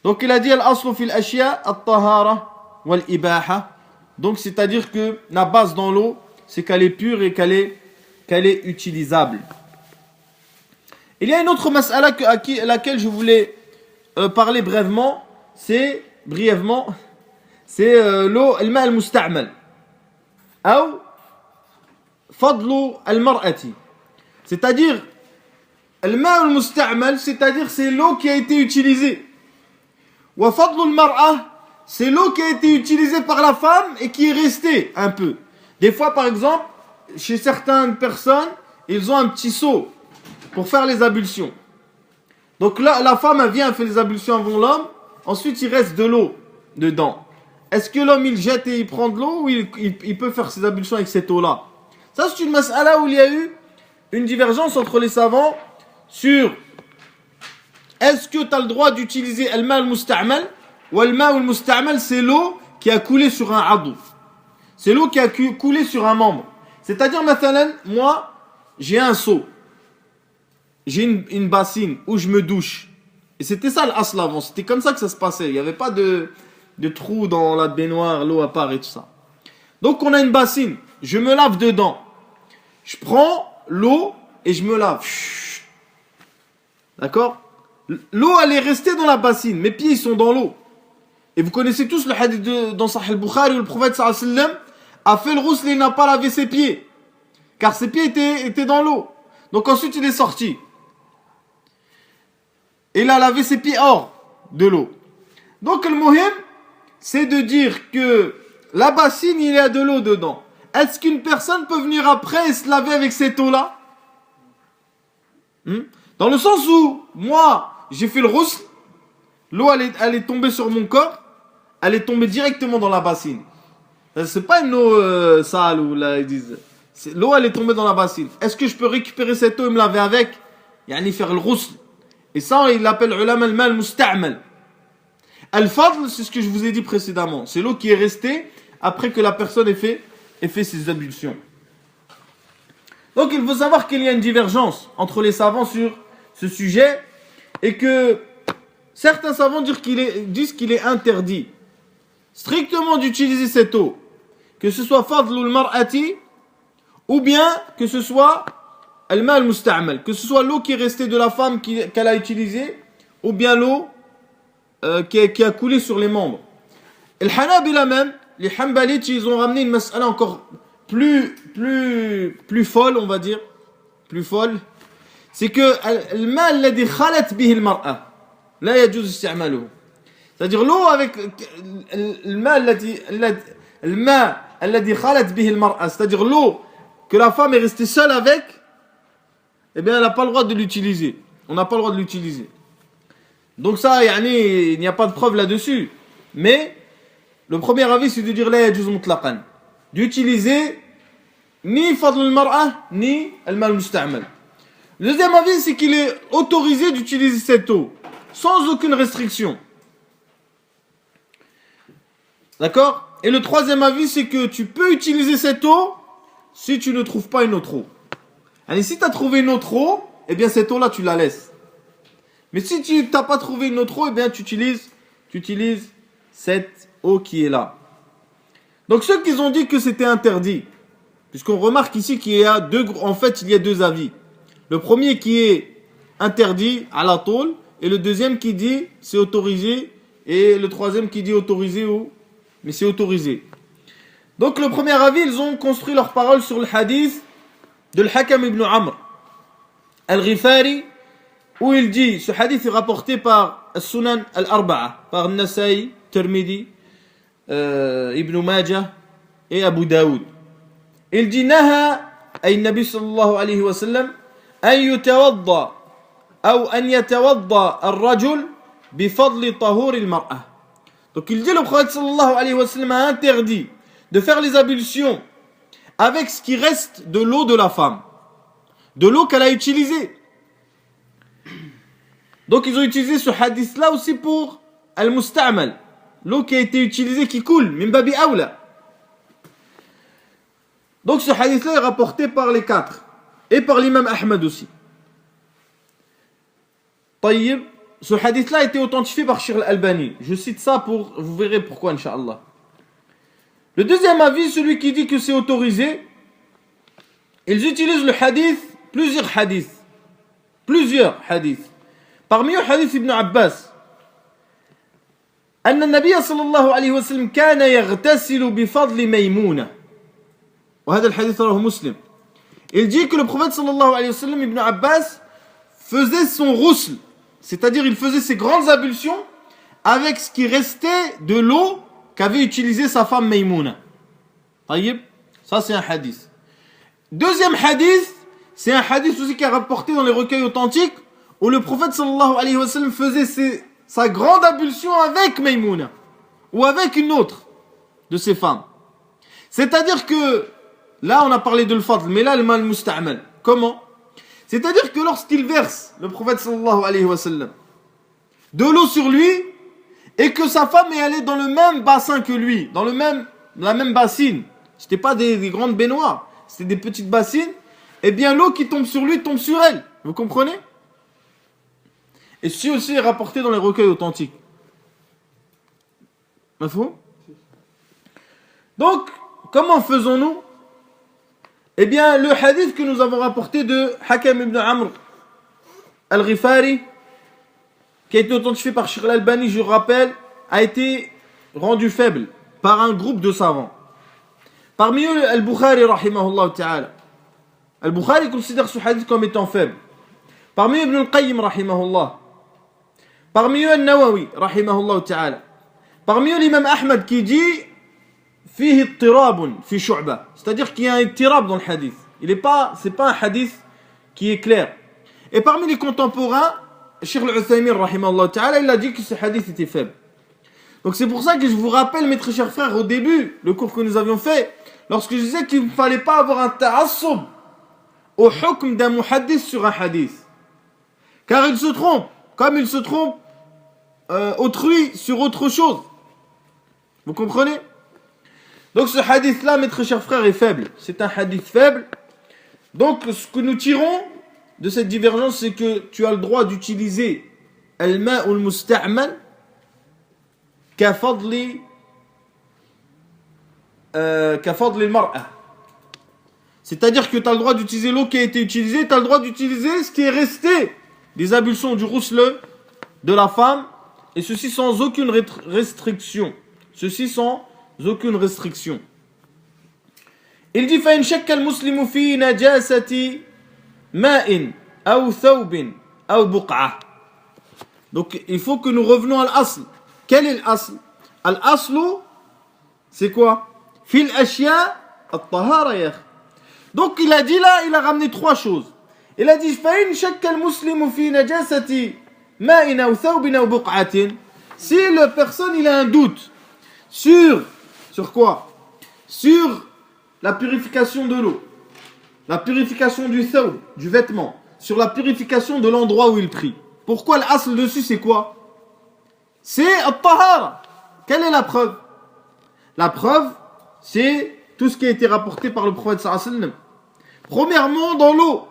Donc il a dit al-aslu fil ashya at-tahara wal-ibaha. Donc c'est-à-dire que la base dans l'eau, c'est qu'elle est pure et qu'elle est utilisable. Il y a une autre mas'ala à laquelle je voulais parler brièvement, c'est l'eau, al-ma' al-musta'mal. Ou fadlu al-mar'ati. C'est-à-dire, al-ma' al-musta'mal, c'est-à-dire c'est l'eau qui a été utilisée. Wa fadlu al-mar'a, c'est l'eau qui a été utilisée par la femme et qui est restée un peu. Des fois, par exemple, chez certaines personnes, ils ont un petit seau pour faire les ablutions. Donc là, la femme, elle vient, elle fait les ablutions avant l'homme. Ensuite, il reste de l'eau dedans. Est-ce que l'homme, il jette et il prend de l'eau ou il peut faire ses ablutions avec cette eau-là? Ça, c'est une mas'ala où il y a eu une divergence entre les savants sur est-ce que tu as le droit d'utiliser al-ma' al-musta'mal ou al-ma' al-musta'mal, c'est l'eau qui a coulé sur un adou. C'est l'eau qui a coulé sur un membre. C'est-à-dire, maintenant, moi, j'ai un seau. J'ai une bassine où je me douche. Et c'était ça l'asl avant. C'était comme ça que ça se passait. Il n'y avait pas de trou dans la baignoire, l'eau à part et tout ça. Donc, on a une bassine. Je me lave dedans. Je prends l'eau et je me lave. D'accord? L'eau, elle est restée dans la bassine. Mes pieds, ils sont dans l'eau. Et vous connaissez tous le hadith dans Sahih al-Bukhari où le prophète sallallahu alayhi wa sallam a fait le rousl et il n'a pas lavé ses pieds. Car ses pieds étaient dans l'eau. Donc ensuite, il est sorti. Et il a lavé ses pieds hors de l'eau. Donc le muhim, c'est de dire que la bassine, il y a de l'eau dedans. Est-ce qu'une personne peut venir après et se laver avec cette eau-là? Dans le sens où, moi, j'ai fait le rousl, l'eau, elle est tombée sur mon corps, elle est tombée directement dans la bassine. C'est pas une eau sale, où là, ils disent. L'eau, elle est tombée dans la bassine. Est-ce que je peux récupérer cette eau et me laver avec? Yani faire le rousl. Et ça, il l'appelle ulama al-ma' al-musta'mal. Al-fadl, c'est ce que je vous ai dit précédemment. C'est l'eau qui est restée après que la personne ait fait ses ablutions. Donc, il faut savoir qu'il y a une divergence entre les savants sur ce sujet et que certains savants disent qu'il est interdit strictement d'utiliser cette eau, que ce soit fadlul mar'ati, ou bien que ce soit al-ma al-musta'mal, que ce soit l'eau qui est restée de la femme qu'elle a utilisée, ou bien l'eau qui a coulé sur les membres. Et le Hanabila même, les Hanbalites, ils ont ramené une mas'ala encore plus folle, on va dire, plus folle. C'est que al-ma alladhi khalat bihi al-mar'a la yajuz isti'maluhu. C'est-à-dire l'eau avec al-ma alladhi khalat bihi al-mar'a, c'est-à-dire l'eau que la femme est restée seule avec, eh bien elle n'a pas le droit de l'utiliser. On n'a pas le droit de l'utiliser. Donc ça, il n'y a pas de preuve là-dessus. Mais le premier avis, c'est de dire la yajuz mutlaqan, d'utiliser ni fadl al-mar'a ni al-ma al-musta'mal. Le deuxième avis, c'est qu'il est autorisé d'utiliser cette eau sans aucune restriction. D'accord? Et le troisième avis, c'est que tu peux utiliser cette eau si tu ne trouves pas une autre eau. Allez, si tu as trouvé une autre eau, eh bien cette eau-là, tu la laisses. Mais si tu n'as pas trouvé une autre eau, eh bien tu utilises cette eau qui est là. Donc ceux qui ont dit que c'était interdit, puisqu'on remarque ici qu'il y a il y a deux avis. Le premier qui est interdit à la tôle, et le deuxième qui dit c'est autorisé, et le troisième qui dit autorisé mais c'est autorisé. Donc le premier avis, ils ont construit leurs paroles sur le hadith de l'Hakam ibn Amr al-Ghifari, où il dit, ce hadith est rapporté par As-Sunan al-Arba'a, par Nasai, Tirmidhi, Ibn Majah et Abu Daoud. Il dit Naha ay Nabi sallallahu alayhi wa sallam an yatawadda ou an yatawadda ar-rajul bi fadli tahur al-mar'a. Donc il dit, le prophète sallallahu alayhi wa sallam a interdit de faire les ablutions avec ce qui reste de l'eau de la femme, de l'eau qu'elle a utilisée. Donc ils ont utilisé ce hadith là aussi pour al-musta'mal, l'eau qui a été utilisée qui coule, min babi awla. Donc ce hadith là est rapporté par les quatre et par l'imam Ahmad aussi. Tayyib, ce hadith là a été authentifié par Sheikh al-Albani. Je cite ça vous verrez pourquoi, incha'Allah. Le deuxième avis, celui qui dit que c'est autorisé, ils utilisent le hadith, plusieurs hadiths. Parmi eux, hadith Ibn Abbas. أن النبي صلى الله عليه وسلم كان يغتسل بفضل ميمونة. وهذا الحديث رواه مسلم. Il dit que le prophète sallallahu alayhi wa sallam, Ibn Abbas, faisait son ghusl, c'est-à-dire il faisait ses grandes ablutions avec ce qui restait de l'eau qu'avait utilisé sa femme Maïmouna. Taïb, ça c'est un hadith. Deuxième hadith, c'est un hadith aussi qui est rapporté dans les recueils authentiques, où le prophète sallallahu alayhi wa sallam faisait sa grande ablution avec Maïmouna, ou avec une autre de ses femmes. C'est-à-dire que, là on a parlé de l'fadl, mais là le mal musta'mal. Comment? C'est-à-dire que lorsqu'il verse, le prophète sallallahu alayhi wa sallam, de l'eau sur lui, et que sa femme est allée dans le même bassin que lui, dans la même bassine, c'était pas des grandes baignoires, c'était des petites bassines, et bien l'eau qui tombe sur lui tombe sur elle. Vous comprenez? Et ceci aussi est rapporté dans les recueils authentiques. Mafhou? Donc, comment faisons-nous? Eh bien, le hadith que nous avons rapporté de Hakam ibn Amr al-Ghifari, qui a été authentifié par Sheikh al-Albani, je rappelle, a été rendu faible par un groupe de savants. Parmi eux, Al-Bukhari, rahimahullah ta'ala. Al-Bukhari considère ce hadith comme étant faible. Parmi eux, Ibn al-Qayyim, rahimahullah. Parmi eux, Al-Nawawi, rahimahullah ta'ala. Parmi eux, l'imam Ahmad qui dit fihi ittirabun fi shu'ba, c'est-à-dire qu'il y a un ittirab dans le hadith. C'est pas un hadith qui est clair. Et parmi les contemporains, Cheikh al-Uthaymin, rahimahullah ta'ala, il a dit que ce hadith était faible. Donc c'est pour ça que je vous rappelle, mes très chers frères, au début, le cours que nous avions fait, lorsque je disais qu'il ne fallait pas avoir un ta'assub au hukm d'un muhaddith sur un hadith. Car il se trompe, comme il se trompe autrui sur autre chose. Vous comprenez? Donc ce hadith-là, mes très chers frères, est faible. C'est un hadith faible. Donc ce que nous tirons de cette divergence, c'est que tu as le droit d'utiliser al-ma' ou al-musta'mal ka fadli كفضل المرأة. C'est-à-dire que tu as le droit d'utiliser l'eau qui a été utilisée, tu as le droit d'utiliser ce qui est resté des ablutions du ghusl de la femme, et ceci sans aucune restriction. Ceci sans aucune restriction. Il dit فإن شك المسلم في نجاسة ماء أو ثوب أو بقعة. Donc il faut que nous revenons à l'asl. Quel est l'asl? L'asl, c'est quoi? في الأشياء الطهارة يا أخي. Donc il a dit là, il a ramené trois choses. Il a dit فإن شك المسلم في نجاسة ماء أو ثوب أو بقعة. Si la personne il a un doute sur quoi? Sur la purification de l'eau, la purification du thawb, du vêtement, sur la purification de l'endroit où il prie. Pourquoi l'asl dessus c'est quoi? C'est al-tahara. Quelle est la preuve? La preuve c'est tout ce qui a été rapporté par le prophète sallallahu alayhi wa sallam. Premièrement, dans l'eau.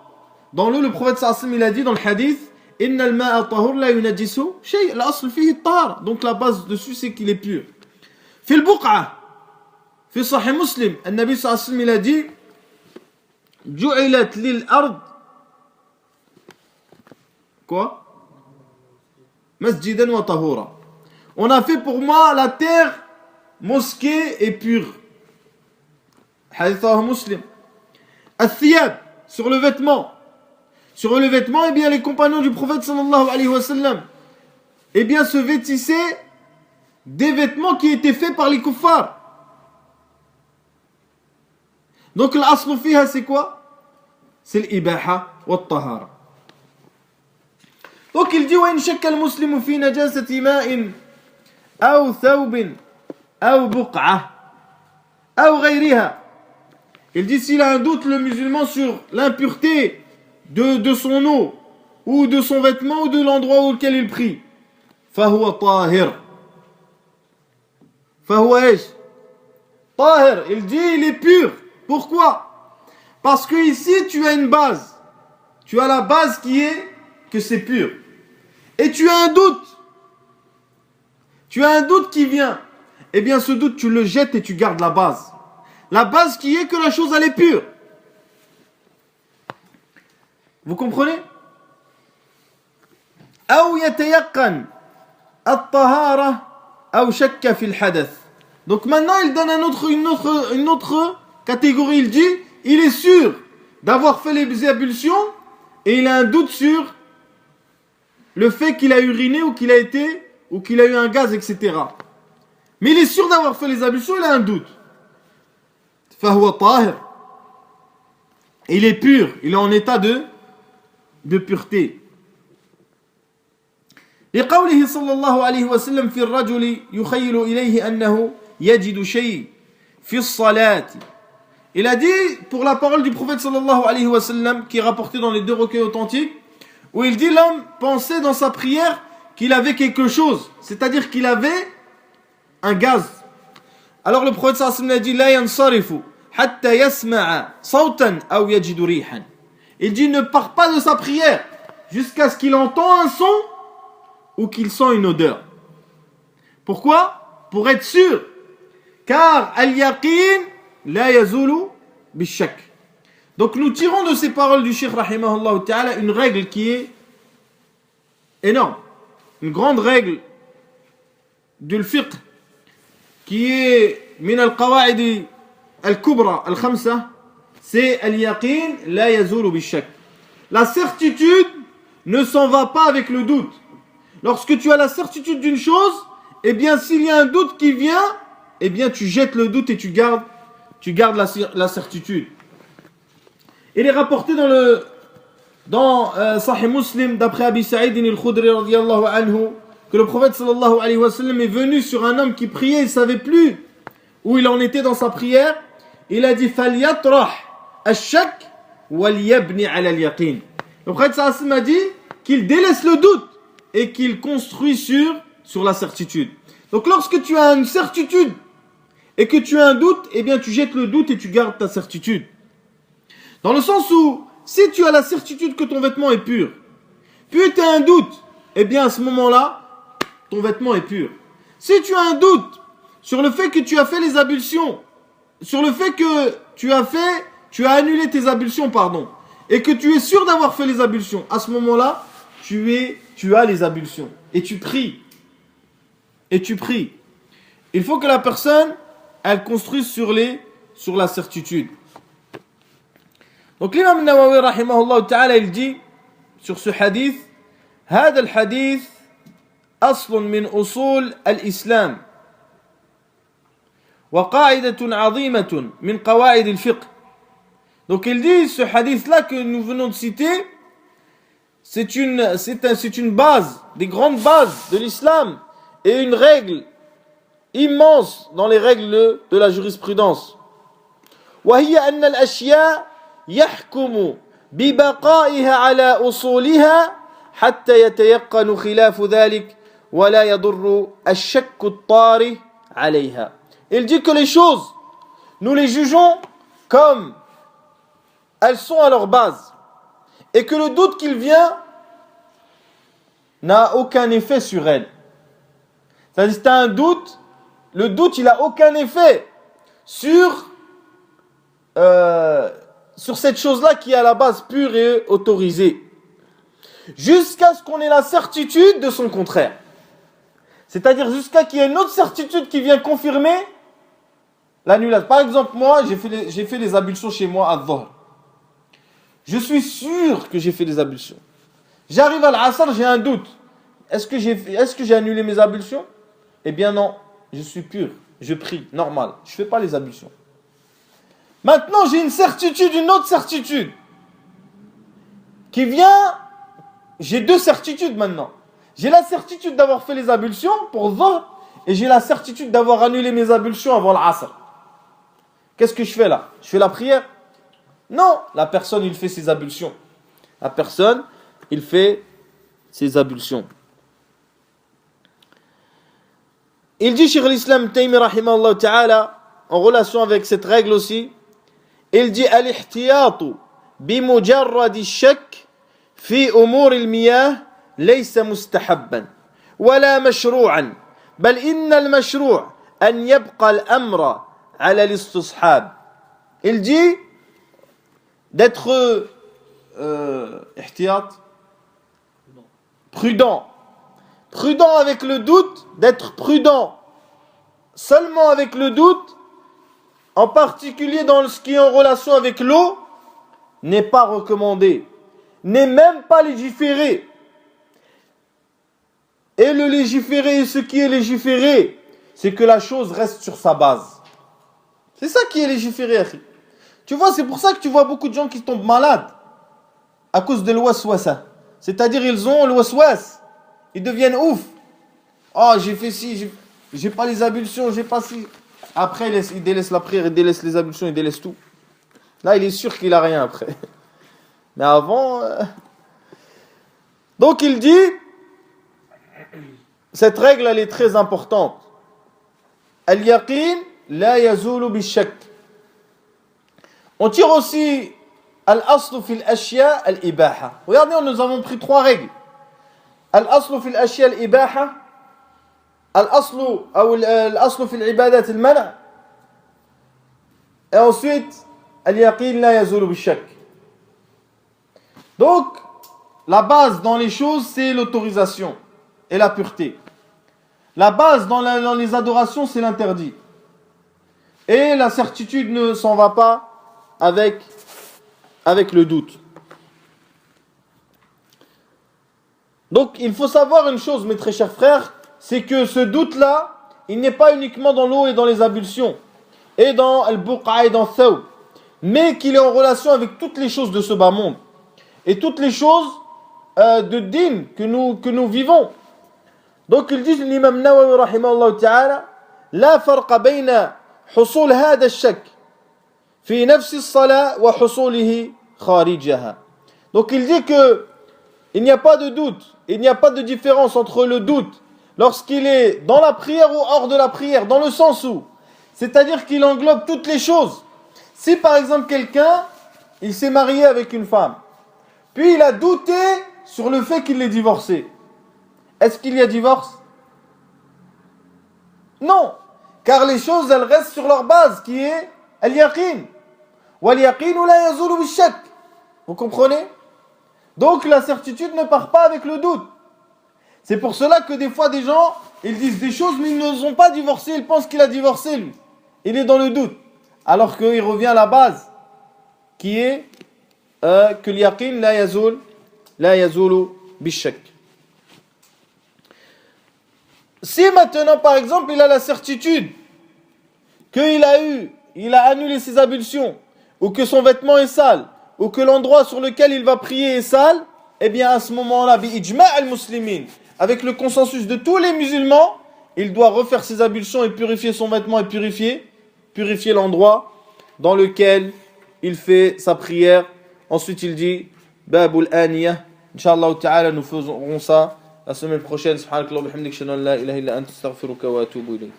Dans l'eau, le prophète sallallahu alayhi wa sallam, il a dit dans le hadith Inna al-ma'a tahur la yunajjisu shay. L'asl fihi at-tahara. Donc la base dessus c'est qu'il est pur. Fi al-buq'a. Fi sahih Muslim, النبي صلى الله عليه وسلم il a dit جعلت للأرض quoi? Masjidan wa tahura. On a fait pour moi la terre mosquée et pure. Hadith Muslim. Al-thiyab, sur le vêtement. Sur le vêtement, eh bien les compagnons du prophète sallallahu alayhi wa sallam, eh bien se vêtissaient des vêtements qui étaient faits par les kuffars. Donc l'aslu fiha c'est quoi? C'est l'ibaha wa tahara. Donc il dit وإن شك المسلم في نجاسة ماء أو ثوب أو بقعة أو غيرها. Il dit s'il a un doute le musulman sur l'impureté de son eau ou de son vêtement ou de l'endroit auquel il prie, فهو طاهر. فهو ايش؟ طاهر. Il dit il est pur. Pourquoi? Parce que ici tu as une base. Tu as la base qui est que c'est pur. Et tu as un doute. Tu as un doute qui vient. Eh bien ce doute tu le jettes et tu gardes la base. La base qui est que la chose elle est pure. Vous comprenez? أو يتيقن الطهارة أو شك في الحدث. Donc maintenant il donne une autre catégorie. Il dit il est sûr d'avoir fait les ablutions et il a un doute sur le fait qu'il a uriné ou qu'il a eu un gaz, etc. Mais il est sûr d'avoir fait les ablutions, il a un doute. فهو طاهر. Il est pur, il est en état de pureté. لقوله صلى الله عليه وسلم في الرجل يخيل إليه أنه يجد شيء في الصلاة. Il a dit, pour la parole du prophète sallallahu alayhi wa sallam, qui est rapportée dans les deux recueils authentiques, où il dit l'homme pensait dans sa prière qu'il avait quelque chose, c'est-à-dire qu'il avait un gaz. Alors le prophète sallallahu alayhi wa sallam a dit la yansarifu hatta yasma'a sawtan aw yajidu rihan. Il dit ne part pas de sa prière jusqu'à ce qu'il entend un son ou qu'il sent une odeur. Pourquoi? Pour être sûr. Car al-yaqin la yazulu bishak. Donc nous tirons de ces paroles du Cheikh rahimahullah ta'ala une règle qui est énorme. Une grande règle du fiqh qui est min al-qawa'id al-kubra al-khamsa, c'est al-yaqin la yazulu bishak. La certitude ne s'en va pas avec le doute. Lorsque tu as la certitude d'une chose, eh bien s'il y a un doute qui vient, eh bien tu jettes le doute et tu gardes la certitude. Il est rapporté dans Sahih Muslim d'après Abi Sa'id al-Khudri radiyallahu anhu que le prophète sallallahu alayhi wa sallam est venu sur un homme qui priait, il ne savait plus où il en était dans sa prière. Il a dit falyatrah ash-shak wal yabni ala al-yaqin. Le prophète sallallahu alayhi wa sallam a dit qu'il délaisse le doute et qu'il construit sur la certitude. Donc lorsque tu as une certitude et que tu as un doute, eh bien tu jettes le doute et tu gardes ta certitude. Dans le sens où, si tu as la certitude que ton vêtement est pur, puis tu as un doute, eh bien à ce moment-là, ton vêtement est pur. Si tu as un doute sur le fait que tu as fait les ablutions sur le fait que tu as annulé tes ablutions, pardon, et que tu es sûr d'avoir fait les ablutions, à ce moment-là, tu as les ablutions, et tu pries. Il faut que la personne, elle construise sur la certitude. Donc l'imam Nawawi, rahimahullah ta'ala, il dit, sur ce hadith, هذا الحديث أصل من أصول الإسلام وقاعدة عظيمة من قواعد الفقه. Donc il dit, ce hadith-là que nous venons de citer, c'est une base, des grandes bases de l'islam et une règle immense dans les règles de la jurisprudence. وهي أن الأشياء يحكم ببقائها على أصولها حتى يتيقن خلاف ذلك ولا يضر الشك الطارئ عليها. Il dit que les choses, nous les jugeons comme elles sont à leur base et que le doute qu'il vient n'a aucun effet sur elles. C'est-à-dire si tu as un doute, le doute il n'a aucun effet sur cette chose-là qui est à la base pure et autorisée. Jusqu'à ce qu'on ait la certitude de son contraire. C'est-à-dire jusqu'à qu'il y ait une autre certitude qui vient confirmer l'annulation. Par exemple, moi, j'ai fait les ablutions chez moi à Dhuhr. Je suis sûr que j'ai fait les ablutions. J'arrive à l'Asr, j'ai un doute. Est-ce que j'ai annulé mes ablutions? Eh bien non, je suis pur. Je prie, normal. Je ne fais pas les ablutions. Maintenant, j'ai une certitude, une autre certitude qui vient. J'ai deux certitudes maintenant. J'ai la certitude d'avoir fait les ablutions pour Dhuhr et j'ai la certitude d'avoir annulé mes ablutions avant l'Asr. Qu'est-ce que je fais là? Je fais la prière? Non, la personne il fait ses ablutions. La personne il fait ses ablutions. Il dit Cheikh l'Islam Taymi rahimahullah ta'ala en relation avec cette règle aussi, il dit al-ihtiyatu bimujarrad ash-shakk في أمور المياه ليس مستحبا ولا مشروعا بل إن المشروع أن يبقى الأمر على الاستصحاب. Il dit d'être prudent avec le doute, d'être prudent seulement avec le doute, en particulier dans ce qui est en relation avec l'eau, n'est pas recommandé. N'est même pas légiféré. Et le légiférer, ce qui est légiféré, c'est que la chose reste sur sa base. C'est ça qui est légiféré. Tu vois, c'est pour ça que tu vois beaucoup de gens qui tombent malades à cause de l'waswasa. C'est-à-dire, ils ont l'waswas. Ils deviennent ouf. Oh, j'ai fait ci, j'ai pas les ablutions, j'ai pas ci. Après, il délaisse la prière, il délaisse les ablutions, il délaisse tout. Là, il est sûr qu'il a rien après. Mais avant... Donc il dit, cette règle elle est très importante. Al-yaqin la yazulu bi-shak. On tire aussi al-aslu fil ashya al-ibaha. Regardez, nous avons pris trois règles. Al-aslu fil ashya al-ibaha, al-aslu fil ibadat al-mana', et ensuite al-yaqin la yazulu bi-shak. Donc, la base dans les choses, c'est l'autorisation et la pureté. La base dans les adorations, c'est l'interdit. Et la certitude ne s'en va pas avec le doute. Donc, il faut savoir une chose, mes très chers frères, c'est que ce doute-là, il n'est pas uniquement dans l'eau et dans les ablutions, et dans al-buqa et dans thawb, mais qu'il est en relation avec toutes les choses de ce bas monde. Et toutes les choses de din que nous vivons. Donc il dit l'imam Nawawi rahimahullah ta'ala la farqa bayna husul hada ash-shak fi nafs as-salat wa husulihi kharijaha. Donc il dit que il n'y a pas de doute, il n'y a pas de différence entre le doute lorsqu'il est dans la prière ou hors de la prière, dans le sens où, c'est-à-dire qu'il englobe toutes les choses. Si par exemple quelqu'un, il s'est marié avec une femme, puis il a douté sur le fait qu'il est divorcé. Est-ce qu'il y a divorce? Non, car les choses elles restent sur leur base qui est al-yaqin. Wal-yaqin la yazulu bil-shak. Vous comprenez? Donc la certitude ne part pas avec le doute. C'est pour cela que des fois des gens, ils disent des choses mais ils ne sont pas divorcés, ils pensent qu'il a divorcé lui. Il est dans le doute. Alors qu'il revient à la base, qui est que l'yaqin la yazulu bil-shak. Si maintenant par exemple il a la certitude qu'il a annulé ses ablutions, ou que son vêtement est sale, ou que l'endroit sur lequel il va prier est sale, eh bien à ce moment-là, bi-ijma' al-muslimin, avec le consensus de tous les musulmans, il doit refaire ses ablutions et purifier son vêtement et purifier l'endroit dans lequel il fait sa prière. Ensuite il dit, Babul Aniyah, Inch'Allah ta'ala, nous ferons ça la semaine prochaine. Subhanakallah wa bihamdik, shalla la ilaha illa anta astaghfiruka wa atubu ilayk.